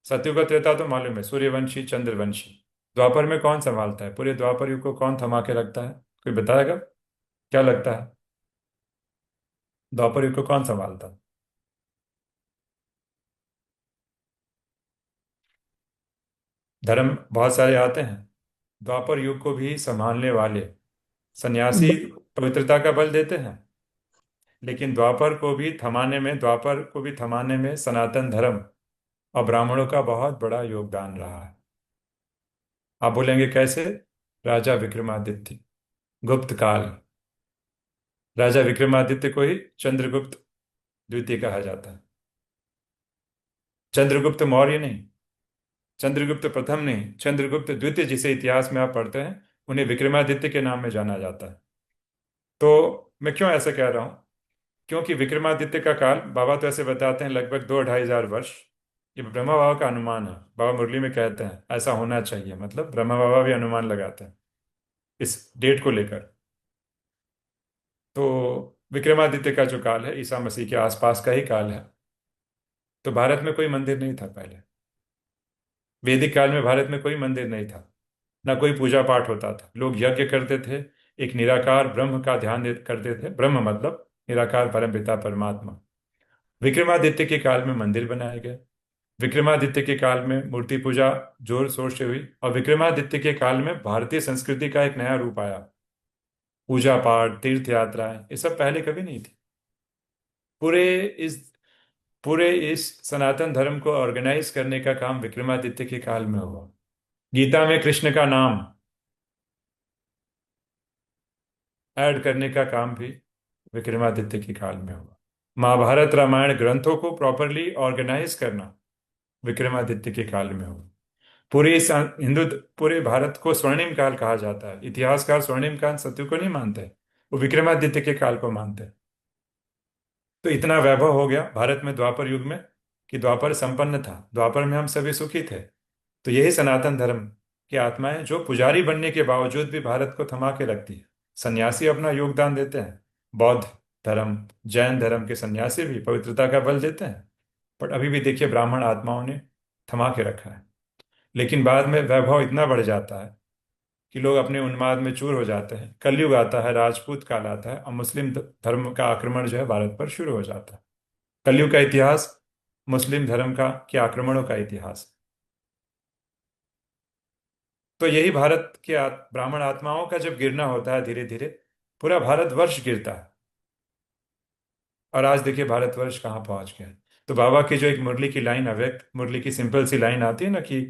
S1: सत्यु का त्रेता तो मालूम है, सूर्यवंशी चंद्रवंशी। द्वापर में कौन संभालता है, पूरे द्वापर युग को कौन थमा के रखता है, कोई बताएगा, क्या लगता है, द्वापर युग को कौन संभालता है। धर्म बहुत सारे आते हैं, द्वापर युग को भी संभालने वाले सन्यासी पवित्रता का बल देते हैं, लेकिन द्वापर को भी थमाने में सनातन धर्म और ब्राह्मणों का बहुत बड़ा योगदान रहा है। आप बोलेंगे कैसे, राजा विक्रमादित्य, गुप्त काल, राजा विक्रमादित्य को ही चंद्रगुप्त द्वितीय कहा जाता है। चंद्रगुप्त मौर्य नहीं, चंद्रगुप्त प्रथम नहीं, चंद्रगुप्त द्वितीय जिसे इतिहास में आप पढ़ते हैं, उन्हें विक्रमादित्य के नाम में जाना जाता है। तो मैं क्यों ऐसा कह रहा हूँ, क्योंकि विक्रमादित्य का काल बाबा तो ऐसे बताते हैं लगभग 2-2.5 हजार वर्ष, ये ब्रह्मा बाबा का अनुमान है। बाबा मुरली में कहते हैं ऐसा होना चाहिए, मतलब ब्रह्मा बाबा भी अनुमान लगाते हैं इस डेट को लेकर। तो विक्रमादित्य का जो काल है ईसा मसीह के आसपास का ही काल है। तो भारत में कोई मंदिर नहीं था पहले। वैदिक काल में भारत में कोई मंदिर नहीं था, ना कोई पूजा पाठ होता था। लोग यज्ञ करते थे, एक निराकार ब्रह्म का ध्यान करते थे। ब्रह्म मतलब निराकार परम पिता परमात्मा। विक्रमादित्य के काल में मंदिर बनाए गए। विक्रमादित्य के काल में मूर्ति पूजा जोर शोर से हुई, और विक्रमादित्य के काल में भारतीय संस्कृति का एक नया रूप आया। पूजा पाठ, तीर्थ यात्राएं, ये सब पहले कभी नहीं थी। पूरे इस पूरे इस सनातन धर्म को ऑर्गेनाइज करने का काम विक्रमादित्य के काल में हुआ। गीता में कृष्ण का नाम ऐड करने का काम भी विक्रमादित्य के काल में हुआ। महाभारत रामायण ग्रंथों को प्रॉपरली ऑर्गेनाइज करना विक्रमादित्य के काल में हुआ। हिंदू पूरे भारत को स्वर्णिम काल कहा जाता है। इतिहासकार स्वर्णिम काल सत्य को नहीं मानते, वो विक्रमादित्य के काल को मानते हैं। तो इतना वैभव हो गया भारत में द्वापर युग में कि द्वापर संपन्न था, द्वापर में हम सभी सुखी थे। तो यही सनातन धर्म की आत्माएं जो पुजारी बनने के बावजूद भी भारत को थमा के रखती है। सन्यासी अपना योगदान देते हैं, बौद्ध धर्म, जैन धर्म के सन्यासी भी पवित्रता का बल देते हैं, पर अभी भी देखिए ब्राह्मण आत्माओं ने थमा के रखा है। लेकिन बाद में वैभव इतना बढ़ जाता है कि लोग अपने उन्माद में चूर हो जाते हैं। कलयुग आता है, राजपूत काल आता है, और मुस्लिम धर्म का आक्रमण जो है भारत पर शुरू हो जाता है। कलयुग का इतिहास मुस्लिम धर्म का के आक्रमणों का इतिहास है। तो यही भारत के ब्राह्मण आत्माओं का जब गिरना होता है धीरे धीरे, पूरा भारतवर्ष गिरता है। और आज देखिए भारतवर्ष कहाँ पहुंच गया है। तो बाबा की जो एक मुरली की लाइन, अव्यक्त मुरली की सिंपल सी लाइन आती है ना कि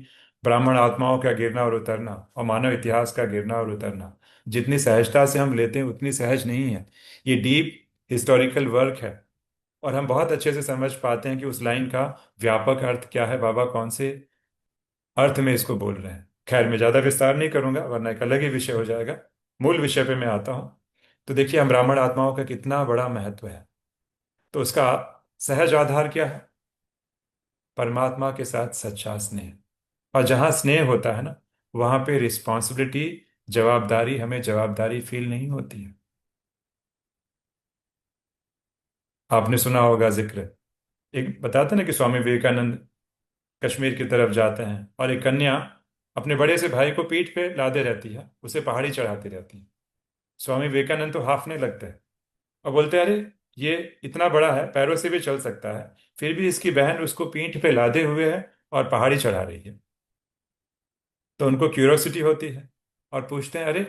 S1: ब्राह्मण आत्माओं का गिरना और उतरना और मानव इतिहास का गिरना और उतरना, जितनी सहजता से हम लेते हैं उतनी सहज नहीं है। ये डीप हिस्टोरिकल वर्क है, और हम बहुत अच्छे से समझ पाते हैं कि उस लाइन का व्यापक अर्थ क्या है, बाबा कौन से अर्थ में इसको बोल रहे हैं। खैर मैं ज़्यादा विस्तार नहीं करूंगा वरना एक अलग ही विषय हो जाएगा। मूल विषय पे मैं आता हूँ। तो देखिए हम ब्राह्मण आत्माओं का कितना बड़ा महत्व है। तो उसका सहज आधार क्या है? परमात्मा के साथ सच्चा स्नेह। और जहाँ स्नेह होता है ना, वहाँ पे रिस्पॉन्सिबिलिटी, जवाबदारी, हमें जवाबदारी फील नहीं होती है। आपने सुना होगा जिक्र, एक बताते ना कि स्वामी विवेकानंद कश्मीर की तरफ जाते हैं और एक कन्या अपने बड़े से भाई को पीठ पे लादे रहती है, उसे पहाड़ी चढ़ाती रहती है। स्वामी विवेकानंद तो हाफने लगते हैं और बोलते हैं अरे ये इतना बड़ा है, पैरों से भी चल सकता है, फिर भी इसकी बहन उसको पीठ पे लादे हुए है और पहाड़ी चढ़ा रही है। तो उनको क्यूरोसिटी होती है और पूछते हैं अरे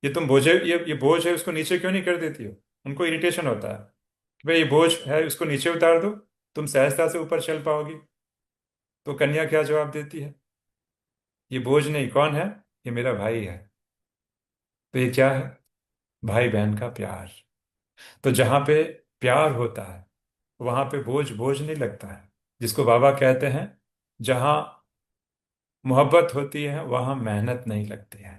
S1: ये तुम बोझे, ये बोझ है, उसको नीचे क्यों नहीं कर देती हो? उनको इरिटेशन होता है कि भाई ये बोझ है, उसको नीचे उतार दो, तुम सहजता से ऊपर चल पाओगी। तो कन्या क्या जवाब देती है? ये बोझ नहीं, कौन है? ये मेरा भाई है। तो ये क्या है? भाई बहन का प्यार। तो जहाँ पे प्यार होता है वहां पे बोझ बोझ नहीं लगता है। जिसको बाबा कहते हैं जहाँ मोहब्बत होती है वहां मेहनत नहीं लगती है।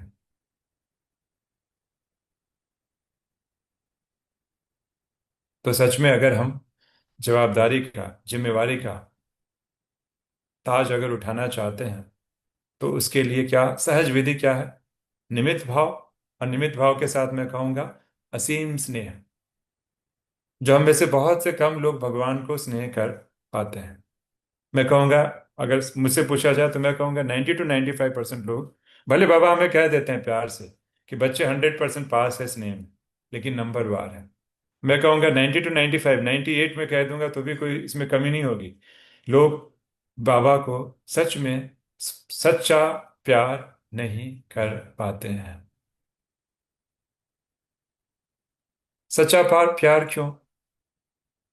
S1: तो सच में अगर हम जवाबदारी का, जिम्मेवारी का ताज अगर उठाना चाहते हैं तो उसके लिए क्या सहज विधि क्या है? निमित्त भाव। और निमित्त भाव के साथ मैं कहूँगा असीम स्नेह। जो हम में से बहुत से कम लोग भगवान को स्नेह कर पाते हैं। मैं कहूँगा, अगर मुझसे पूछा जाए तो मैं कहूँगा 90 to 95% लोग, भले बाबा हमें कह देते हैं प्यार से कि बच्चे 100% पास है स्नेह में, लेकिन नंबर वार है। मैं कहूँगा 90 to 95, 98 में कह दूंगा तो भी कोई इसमें कमी नहीं होगी। लोग बाबा को सच में सच्चा प्यार नहीं कर पाते हैं। सच्चा प्यार, प्यार क्यों?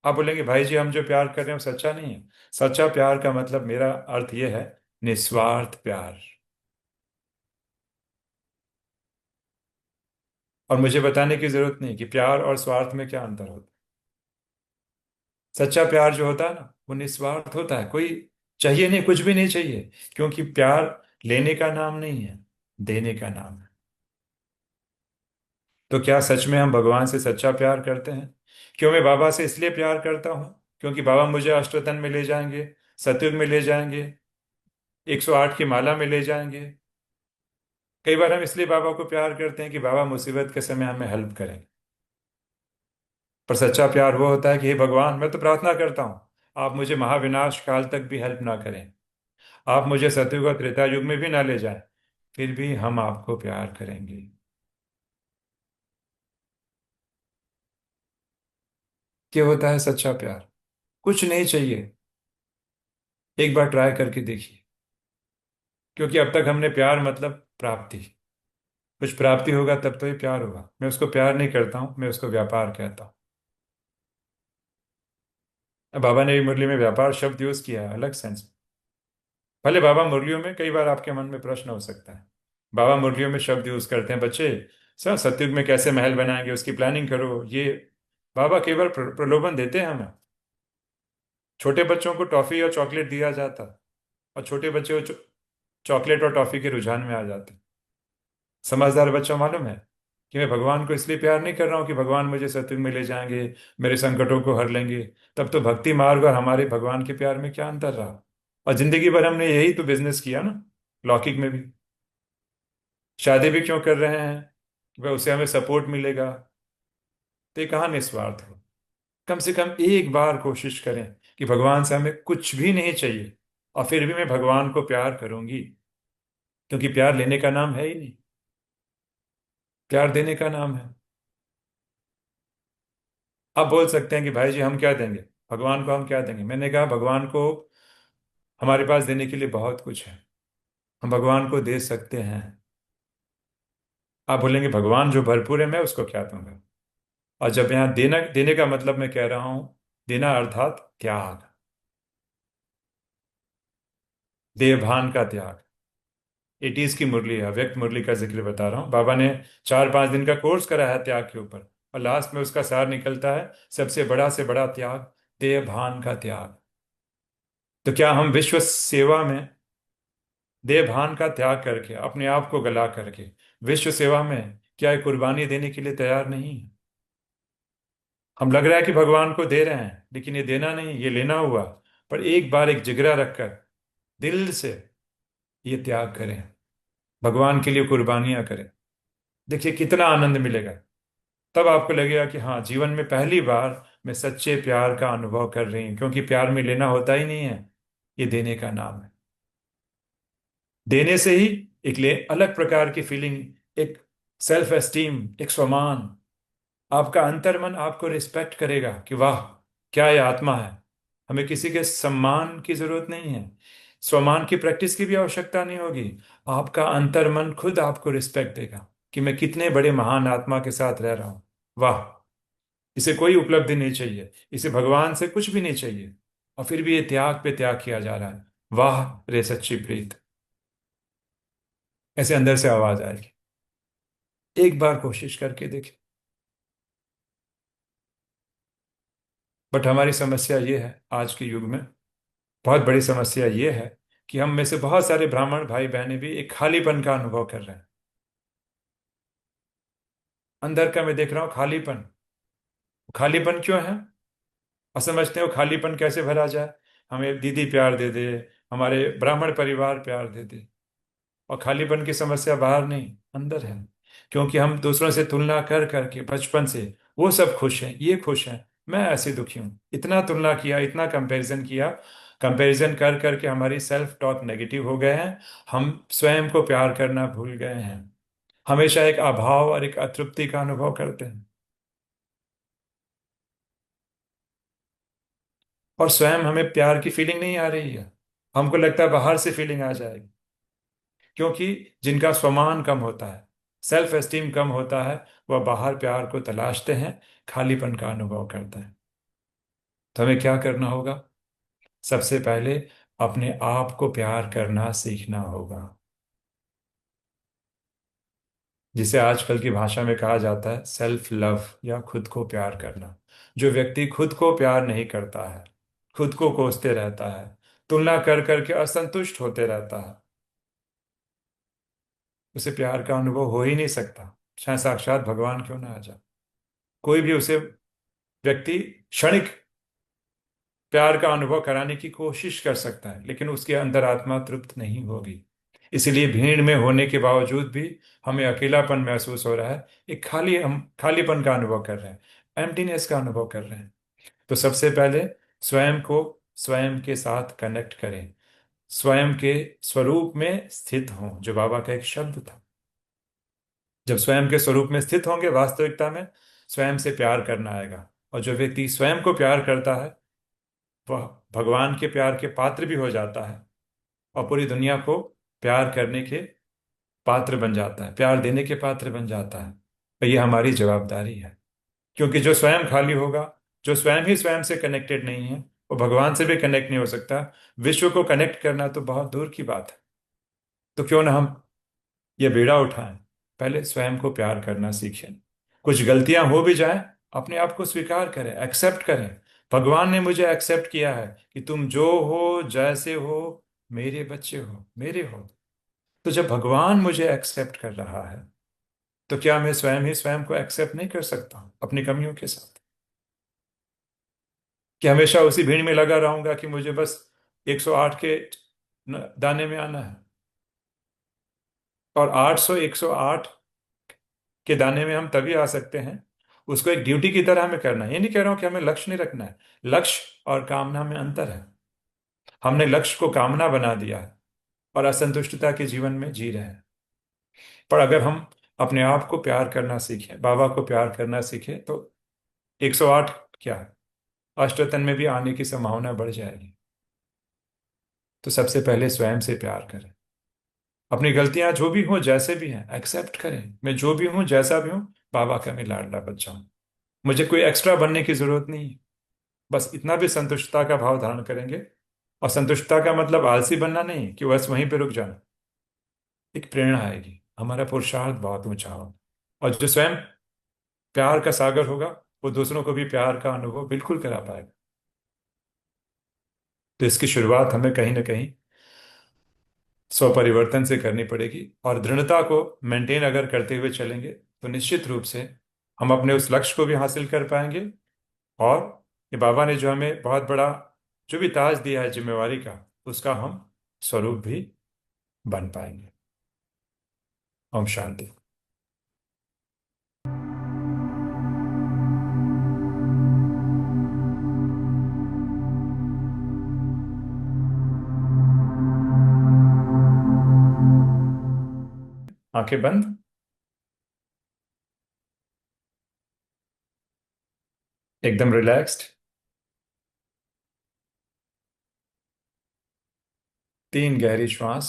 S1: आप बोलेंगे भाई जी हम जो प्यार कर रहे हैं वो सच्चा नहीं है। सच्चा प्यार का मतलब, मेरा अर्थ यह है, निस्वार्थ प्यार। और मुझे बताने की जरूरत नहीं कि प्यार और स्वार्थ में क्या अंतर होता है। सच्चा प्यार जो होता है ना वो निस्वार्थ होता है, कोई चाहिए नहीं, कुछ भी नहीं चाहिए। क्योंकि प्यार लेने का नाम नहीं है, देने का नाम है। तो क्या सच में हम भगवान से सच्चा प्यार करते हैं? क्यों मैं बाबा से इसलिए प्यार करता हूँ क्योंकि बाबा मुझे अष्टोतन में ले जाएंगे, सतयुग में ले जाएंगे, 108 की माला में ले जाएंगे। कई बार हम इसलिए बाबा को प्यार करते हैं कि बाबा मुसीबत के समय हमें हेल्प करें। पर सच्चा प्यार वो होता है कि हे भगवान, मैं तो प्रार्थना करता हूँ आप मुझे महाविनाश काल तक भी हेल्प ना करें, आप मुझे सतयुग और त्रेता युग में भी ना ले जाएं, फिर भी हम आपको प्यार करेंगे। क्या होता है सच्चा प्यार? कुछ नहीं चाहिए, एक बार ट्राई करके देखिए। क्योंकि अब तक हमने प्यार मतलब प्राप्ति, कुछ प्राप्ति होगा तब तो ये प्यार होगा। मैं उसको प्यार नहीं करता हूँ, मैं उसको व्यापार कहता हूँ। अब बाबा ने भी मुरली में व्यापार शब्द यूज किया है अलग सेंस। भले बाबा मुरलियों में, कई बार आपके मन में प्रश्न हो सकता है, बाबा मुरलियों में शब्द यूज करते हैं, बच्चे सर सतयुग में कैसे महल बनाएंगे उसकी प्लानिंग करो ये। बाबा केवल प्रलोभन देते हैं हमें। छोटे बच्चों को टॉफी और चॉकलेट दिया जाता, और छोटे बच्चे को चॉकलेट और टॉफी के रुझान में आ जाते। समझदार बच्चा मालूम है कि मैं भगवान को इसलिए प्यार नहीं कर रहा हूँ कि भगवान मुझे सत्युग में ले जाएंगे, मेरे संकटों को हर लेंगे। तब तो भक्ति मार्ग और हमारे भगवान के प्यार में क्या अंतर रहा? और जिंदगी भर हमने यही तो बिजनेस किया ना, लौकिक में भी। शादी भी क्यों कर रहे हैं? कि भाई उसे हमें सपोर्ट मिलेगा। तो ये कहाँ निस्वार्थ हो? कम से कम एक बार कोशिश करें कि भगवान से हमें कुछ भी नहीं चाहिए, और फिर भी मैं भगवान को प्यार करूंगी। क्योंकि प्यार लेने का नाम है ही नहीं, प्यार देने का नाम है। आप बोल सकते हैं कि भाई जी हम क्या देंगे भगवान को, हम क्या देंगे? मैंने कहा भगवान को हमारे पास देने के लिए बहुत कुछ है, हम भगवान को दे सकते हैं। आप बोलेंगे भगवान जो भरपूर है मैं उसको क्या दूंगा? और जब यहाँ देना, देने का मतलब मैं कह रहा हूं, देना अर्थात त्याग, देवभान का त्याग। 80s की मुरली है, अव्यक्त मुरली का जिक्र बता रहा हूँ। बाबा ने 4-5 दिन का कोर्स करा है त्याग के ऊपर, और लास्ट में उसका सार निकलता है, सबसे बड़ा से बड़ा त्याग देवभान का त्याग। तो क्या हम विश्व सेवा में देवभान का त्याग करके, अपने आप को गला करके विश्व सेवा में क्या ये कुर्बानी देने के लिए तैयार नहीं है? हम लग रहा है कि भगवान को दे रहे हैं, लेकिन ये देना नहीं, ये लेना हुआ। पर एक बार एक जिगरा रखकर दिल से ये त्याग करें, भगवान के लिए कुर्बानियां करें, देखिए कितना आनंद मिलेगा। तब आपको लगेगा कि हाँ, जीवन में पहली बार मैं सच्चे प्यार का अनुभव कर रही हूँ। क्योंकि प्यार में लेना होता ही नहीं है, ये देने का नाम है। देने से ही एक ले अलग प्रकार की फीलिंग, एक सेल्फ एस्टीम, एक स्वमान, आपका अंतर्मन आपको रिस्पेक्ट करेगा कि वाह, क्या ये आत्मा है। हमें किसी के सम्मान की जरूरत नहीं है, स्वमान की प्रैक्टिस की भी आवश्यकता नहीं होगी। आपका अंतर्मन खुद आपको रिस्पेक्ट देगा कि मैं कितने बड़े महान आत्मा के साथ रह रहा हूं। वाह, इसे कोई उपलब्धि नहीं चाहिए, इसे भगवान से कुछ भी नहीं चाहिए, और फिर भी ये त्याग पे त्याग किया जा रहा है। वाह रे सच्ची प्रीत, ऐसे अंदर से आवाज आएगी। एक बार कोशिश करके देखें। बट हमारी समस्या ये है आज के युग में, बहुत बड़ी समस्या ये है कि हम में से बहुत सारे ब्राह्मण भाई बहनें भी एक खालीपन का अनुभव कर रहे हैं। अंदर का मैं देख रहा हूँ खालीपन। खालीपन क्यों है? और समझते हो खालीपन कैसे भरा जाए? हमें दीदी प्यार दे दे, हमारे ब्राह्मण परिवार प्यार दे दे। और खालीपन की समस्या बाहर नहीं, अंदर है। क्योंकि हम दूसरों से तुलना कर करके बचपन से, वो सब खुश हैं, ये खुश हैं, मैं ऐसे दुखी हूँ, इतना तुलना किया, इतना कंपैरिजन किया। कंपैरिजन कर करके हमारी सेल्फ टॉक नेगेटिव हो गए हैं। हम स्वयं को प्यार करना भूल गए हैं, हमेशा एक अभाव और एक अतृप्ति का अनुभव करते हैं। और स्वयं हमें प्यार की फीलिंग नहीं आ रही है, हमको लगता है बाहर से फीलिंग आ जाएगी। क्योंकि जिनका स्वमान कम होता है, सेल्फ एस्टीम कम होता है, वह बाहर प्यार को तलाशते हैं, खालीपन का अनुभव करते हैं। तो हमें क्या करना होगा? सबसे पहले अपने आप को प्यार करना सीखना होगा, जिसे आजकल की भाषा में कहा जाता है सेल्फ लव, या खुद को प्यार करना। जो व्यक्ति खुद को प्यार नहीं करता है, खुद को कोसते रहता है, तुलना कर करके असंतुष्ट होते रहता है, उसे प्यार का अनुभव हो ही नहीं सकता। चाहे साक्षात भगवान क्यों ना आ जाए, कोई भी उसे व्यक्ति क्षणिक प्यार का अनुभव कराने की कोशिश कर सकता है, लेकिन उसके अंदर आत्मा तृप्त नहीं होगी। इसलिए भीड़ में होने के बावजूद भी हमें अकेलापन महसूस हो रहा है, एक हम खालीपन का अनुभव कर रहे हैं, एम्प्टीनेस का अनुभव कर रहे हैं। तो सबसे पहले स्वयं को स्वयं के साथ कनेक्ट करें, स्वयं के स्वरूप में स्थित हों, जो बाबा का एक शब्द था। जब स्वयं के स्वरूप में स्थित होंगे, वास्तविकता में स्वयं से प्यार करना आएगा। और जो व्यक्ति स्वयं को प्यार करता है, वह भगवान के प्यार के पात्र भी हो जाता है, और पूरी दुनिया को प्यार करने के पात्र बन जाता है, प्यार देने के पात्र बन जाता है। तो ये हमारी जवाबदारी है, क्योंकि जो स्वयं खाली होगा, जो स्वयं ही स्वयं से कनेक्टेड नहीं है, वो भगवान से भी कनेक्ट नहीं हो सकता। विश्व को कनेक्ट करना तो बहुत दूर की बात है। तो क्यों ना हम ये बीड़ा उठाएं, पहले स्वयं को प्यार करना सीखें। कुछ गलतियां हो भी जाएं, अपने आप को स्वीकार करें, एक्सेप्ट करें। भगवान ने मुझे एक्सेप्ट किया है कि तुम जो हो, जैसे हो, मेरे बच्चे हो, मेरे हो। तो जब भगवान मुझे एक्सेप्ट कर रहा है, तो क्या मैं स्वयं ही स्वयं को एक्सेप्ट नहीं कर सकता हूं अपनी कमियों के साथ? कि हमेशा उसी भीड़ में लगा रहूंगा कि मुझे बस 108 के दाने में आना है, और 800 108 के दाने में हम तभी आ सकते हैं, उसको एक ड्यूटी की तरह हमें करना है। ये नहीं कह रहा हूं कि हमें लक्ष्य नहीं रखना है, लक्ष्य और कामना में अंतर है। हमने लक्ष्य को कामना बना दिया है और असंतुष्टता के जीवन में जी रहे हैं। पर अगर हम अपने आप को प्यार करना सीखें, बाबा को प्यार करना सीखें, तो 108 क्या है, अष्टोतन में भी आने की संभावना बढ़ जाएगी। तो सबसे पहले स्वयं से प्यार करें, अपनी गलतियां जो भी हों, जैसे भी हैं, एक्सेप्ट करें। मैं जो भी हूं, जैसा भी हूं, बाबा का मैं लाडला बच्चा हूं। मुझे कोई एक्स्ट्रा बनने की जरूरत नहीं है। बस इतना भी संतुष्टता का भाव धारण करेंगे, और संतुष्टता का मतलब आलसी बनना नहीं कि बस वहीं पे रुक जाना। एक प्रेरणा आएगी, हमारा पुरुषार्थ बहुत ऊंचा हो, और जो स्वयं प्यार का सागर होगा, वो दूसरों को भी प्यार का अनुभव बिल्कुल करा पाएगा। तो इसकी शुरुआत हमें कहीं ना कहीं स्वपरिवर्तन से करनी पड़ेगी, और दृढ़ता को मेंटेन अगर करते हुए चलेंगे, तो निश्चित रूप से हम अपने उस लक्ष्य को भी हासिल कर पाएंगे। और ये बाबा ने जो हमें बहुत बड़ा जो भी ताज दिया है जिम्मेवारी का, उसका हम स्वरूप भी बन पाएंगे। ओम शांति। आंखें बंद, एकदम रिलैक्स्ड। 3 गहरी श्वास।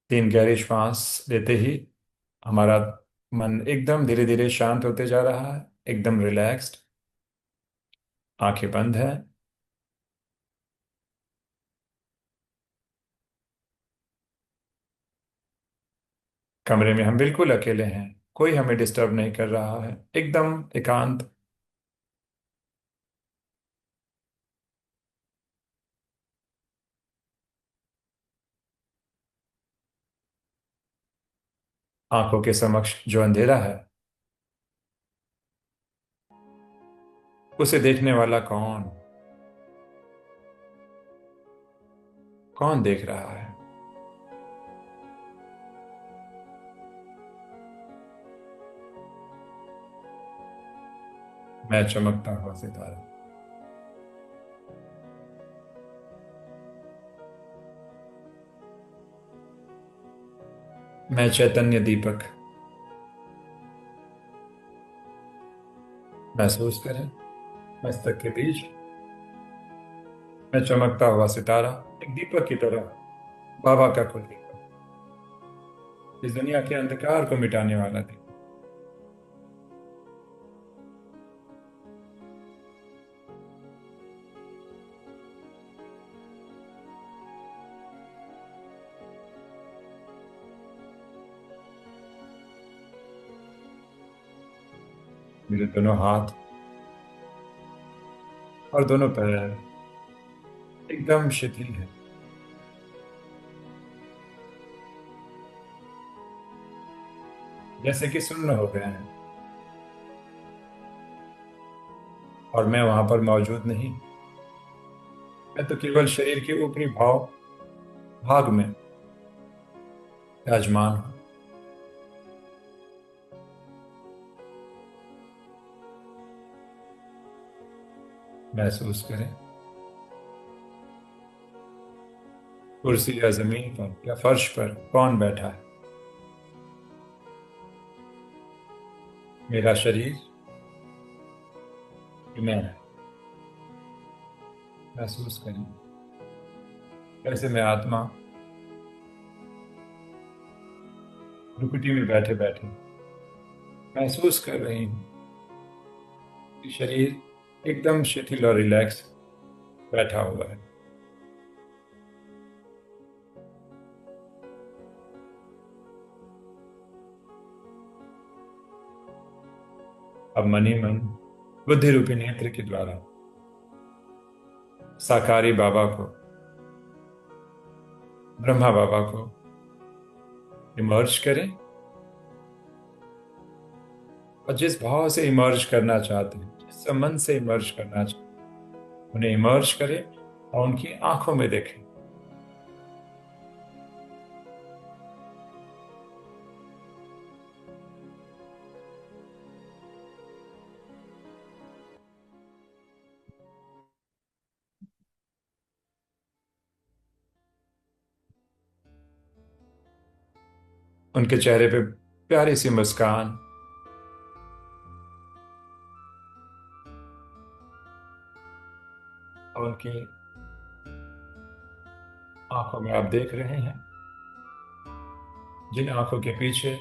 S1: 3 गहरी श्वास लेते ही हमारा मन एकदम धीरे धीरे शांत होते जा रहा है, एकदम रिलैक्स्ड। आंखें बंद है। कमरे में हम बिल्कुल अकेले हैं, कोई हमें डिस्टर्ब नहीं कर रहा है, एकदम एकांत। आंखों के समक्ष जो अंधेरा है, उसे देखने वाला कौन, कौन देख रहा है? मैं चमकता हुआ सितारा। मैं चैतन्य दीपक। महसूस करें, मस्तक के बीच मैं चमकता हुआ सितारा, एक दीपक की तरह, बाबा का कुल दीपक, इस दुनिया के अंधकार को मिटाने वाला दीपक। मेरे दोनों हाथ और दोनों पैर एकदम शिथिल है, जैसे कि सुन्न हो गए हैं, और मैं वहां पर मौजूद नहीं। मैं तो केवल शरीर के ऊपरी भाग में विराजमान हूं। महसूस करें, कुर्सी या जमीन पर या फर्श पर कौन बैठा है। मेरा शरीर कि मैं। महसूस करें कैसे मैं आत्मा रुकटी में बैठे बैठे महसूस कर रही हूँ कि शरीर एकदम शिथिल और रिलैक्स बैठा हुआ है। अब मन ही मन बुद्धि रूपी नेत्र के द्वारा साकारी बाबा को, ब्रह्मा बाबा को इमर्ज करें, और जिस भाव से इमर्ज करना चाहते हैं, जिस संबंध से इमर्ज करना चाहते हैं, उन्हें इमर्ज करें और उनकी आंखों में देखें। उनके चेहरे पे प्यारी सी मुस्कान, और उनकी आंखों में आप देख रहे हैं जिन आंखों के पीछे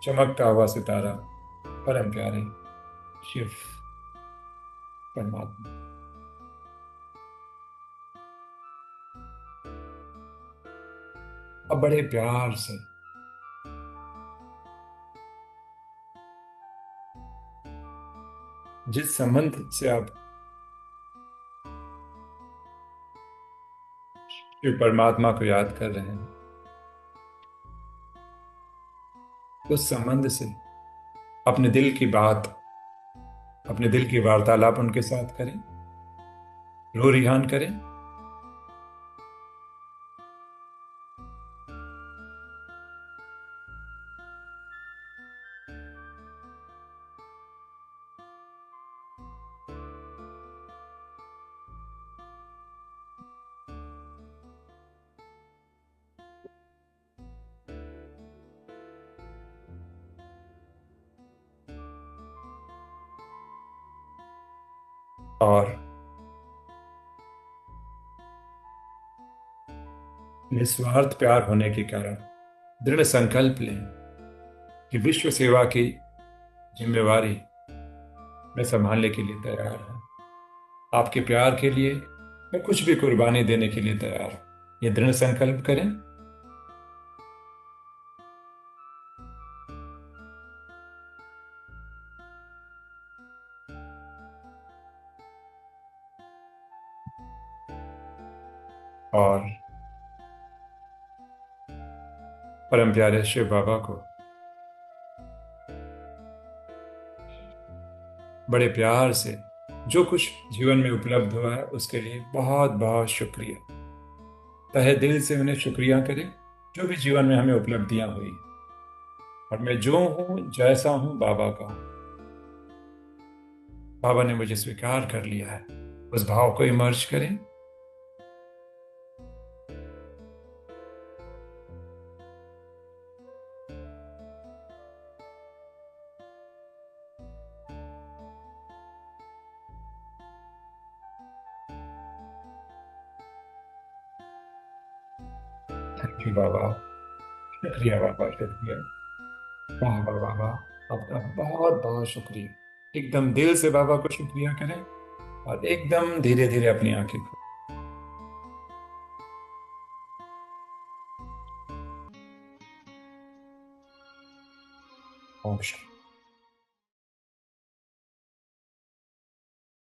S1: चमकता हुआ सितारा परम प्यारे शिव परमात्मा। अब बड़े प्यार से जिस संबंध से आप शिव परमात्मा को याद कर रहे हैं, उस संबंध से अपने दिल की बात, अपने दिल की वार्तालाप उनके साथ करें, रो रिहान करें। और निस्वार्थ प्यार होने के कारण दृढ़ संकल्प लें कि विश्व सेवा की जिम्मेवारी मैं संभालने के लिए तैयार हूं। आपके प्यार के लिए मैं कुछ भी कुर्बानी देने के लिए तैयार हूं। ये दृढ़ संकल्प करें। और परम प्यारे शिव बाबा को बड़े प्यार से जो कुछ जीवन में उपलब्ध हुआ है उसके लिए बहुत बहुत शुक्रिया। तहे दिल से उन्हें शुक्रिया करें, जो भी जीवन में हमें उपलब्धियां हुई। और मैं जो हूं जैसा हूं बाबा का हूं, बाबा ने मुझे स्वीकार कर लिया है। उस भाव को इमर्ज करें। थैंक यू बाबा, शुक्रिया बाबा, शुक्रिया। वाह वाह बाबा, आपका बहुत बहुत शुक्रिया। एकदम दिल से बाबा को शुक्रिया करें, और एकदम धीरे धीरे अपनी आंखें खोलें। ओम शांति।